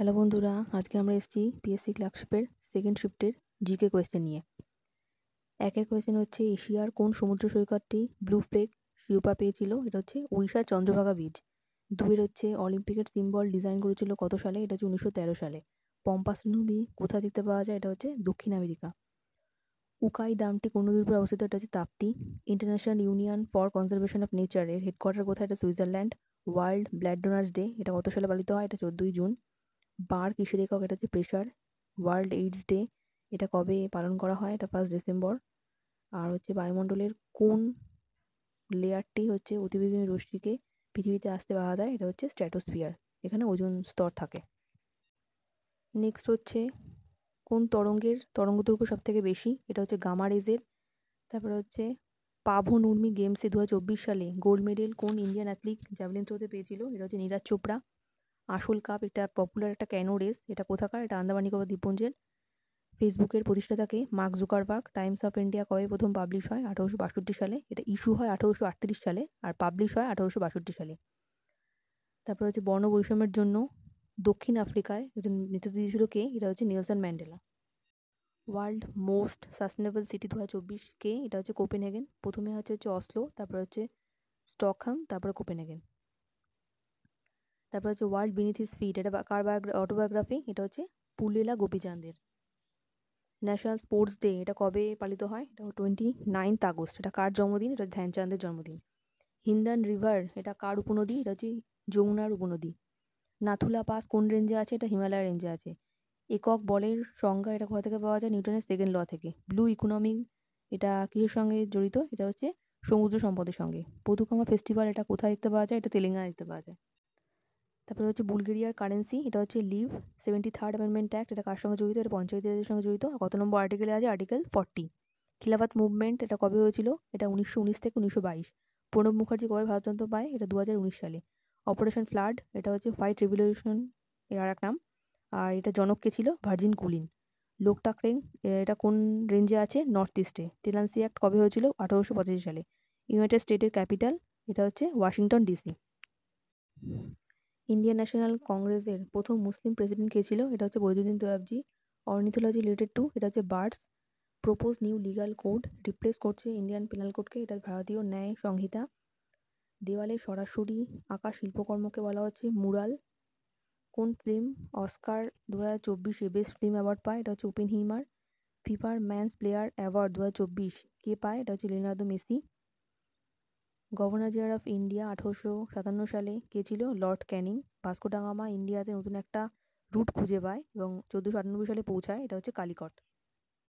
Hello বন্ধুরা, আজকে আমরা এসেছি পিএসসি ক্লার্কশিপের সেকেন্ড শিফটের জিকে কোয়েশ্চেন নিয়ে। একের কোয়েশ্চেন হচ্ছে, এশিয়ার কোন সমুদ্র সৈকতটি ব্লু ফ্লেগ শিরোপা পেয়েছিল? এটা হচ্ছে উড়িষ্যার চন্দ্রভাগা বিচ। দুয়ের হচ্ছে, অলিম্পিকের সিম্বল ডিজাইন করেছিল কত সালে? এটা হচ্ছে 1913 সালে। পম্পাস নদী কোথায় দেখতে পাওয়া যায়? এটা হচ্ছে দক্ষিণ আমেরিকা। উকাই দামটি কোন নদীর উপর অবস্থিত? এটা হচ্ছে Tapti. International union for conservation of nature এর হেডকোয়ার্টার কোথায়? এটা Switzerland. World blood donors day এটা কত সালে পালিত হয়? এটা 14ই জুন। বার কিসের একক? এটা হচ্ছে প্রেশার। ওয়ার্ল্ড এইডস ডে এটা কবে পালন করা হয়? এটা 1 ডিসেম্বর। আর হচ্ছে বায়ুমণ্ডলের কোন লেয়ারটি হচ্ছে অতিবেগুনি রশ্মিকে পৃথিবীতে আসতে বাধা দেয়? এটা হচ্ছে স্ট্র্যাটোস্ফিয়ার, এখানে ওজোন স্তর থাকে। নেক্সট হচ্ছে, কোন তরঙ্গের তরঙ্গদৈর্ঘ্য সব থেকে বেশি? এটা হচ্ছে গামা রেজের। তারপরে হচ্ছে, পাভো নুর্মি গেমসে 2024 সালে গোল্ড মেডেল কোন ইন্ডিয়ান অ্যাথলিট জ্যাভলিন থ্রোতে পেয়েছিল? এটা হচ্ছে নীরাজ চোপড়া। আসল কাপ এটা পপুলার একটা ক্যানো রেস, এটা কোথাকার? এটা আন্দামান নিকোবর দ্বীপপুঞ্জের। ফেসবুকের প্রতিষ্ঠাতাকে Mark Zuckerberg. Times of India কবে প্রথম পাবলিশ হয়? 1862 সালে। এটা ইস্যু হয় 1838 সালে, আর পাবলিশ হয় 1862 সালে। তারপর হচ্ছে, বর্ণ বৈষম্যের জন্য দক্ষিণ আফ্রিকায় একজন নেতৃত্ব দিয়েছিল কে? এটা হচ্ছে Nelson Mandela. World most sustainable city 2024 কে? এটা হচ্ছে কোপেনহেগেন। প্রথমে হচ্ছে অসলো, তারপর হচ্ছে স্টকহোম, তারপরে কোপেনহেগেন। তারপর হচ্ছে, ওয়ার্ল্ড বিনিথ হিজ ফিট এটা কার অটোবায়োগ্রাফি? এটা হচ্ছে পুলেলা গোপীচাঁদের। ন্যাশনাল স্পোর্টস ডে এটা কবে পালিত হয়? এটা 29 আগস্ট। এটা কার জন্মদিন? এটা ধ্যানচাঁদের জন্মদিন। হিন্দান রিভার এটা কার উপনদী? এটা হচ্ছে যমুনার উপনদী। নাথুলা পাস কোন রেঞ্জে আছে? এটা হিমালয় রেঞ্জে আছে। একক বলের সংজ্ঞা এটা কোথা থেকে পাওয়া যায়? নিউটনের সেকেন্ড ল থেকে। ব্লু ইকোনমি এটা কিসের সঙ্গে জড়িত? এটা হচ্ছে সমুদ্র সম্পদের সঙ্গে। পদুকামা ফেস্টিভ্যাল এটা কোথায় দেখতে পাওয়া যায়? এটা তেলেঙ্গানা দেখতে পাওয়া যায়। তারপরে হচ্ছে, বুলগেরিয়ার কারেন্সি এটা হচ্ছে লিভ। 73rd অ্যামেন্ডমেন্ট অ্যাক্ট এটা কার সঙ্গে জড়িত? এটা পঞ্চায়েতি রাজের সঙ্গে জড়িত। আর কত নম্বর আর্টিকেলে আছে? আর্টিকেল 40। খিলাফত মুভমেন্ট এটা কবে হয়েছিল? এটা 1919 থেকে 1922। প্রণব মুখার্জি কবে ভারতরত্ন পায়? এটা 2019 সালে। অপারেশন ফ্লাড এটা হচ্ছে হোয়াইট রেভলিউশন এর আর এক নাম। আর এটা জনক কে ছিল? Virgin cooling. লোকটাক এটা কোন রেঞ্জে আছে? নর্থ ইস্টে। টেলান্সি অ্যাক্ট কবে হয়েছিল? 1885 সালে। ইউনাইটেড স্টেটের ক্যাপিটাল এটা হচ্ছে ওয়াশিংটন ডিসি। ইন্ডিয়ান ন্যাশনাল কংগ্রেসের প্রথম মুসলিম প্রেসিডেন্ট কে ছিল? এটা হচ্ছে বৈদ্যুদ্দিন তৈয়বজি। অর্নিথোলজি রিলেটেড টু এটা হচ্ছে birds. Propose new legal code replace করছে ইন্ডিয়ান পেনাল কোডকে, এটা ভারতীয় ন্যায় সংহিতা। দেওয়ালে সরাসরি আঁকা শিল্পকর্মকে বলা হচ্ছে মুরাল। কোন film Oscar 2024 best film award পায়? এটা হচ্ছে ওপেনহেইমার। ফিফার ম্যানস প্লেয়ার অ্যাওয়ার্ড 2024 কে পায়? এটা হচ্ছে Leonardo Messi. Governor general of India 1857 সালে কে ছিল? Lord Canning. Vasco da Gama ইন্ডিয়াতে নতুন একটা রুট খুঁজে পায় এবং 1498 সালে পৌঁছায়, এটা হচ্ছে কালিকট।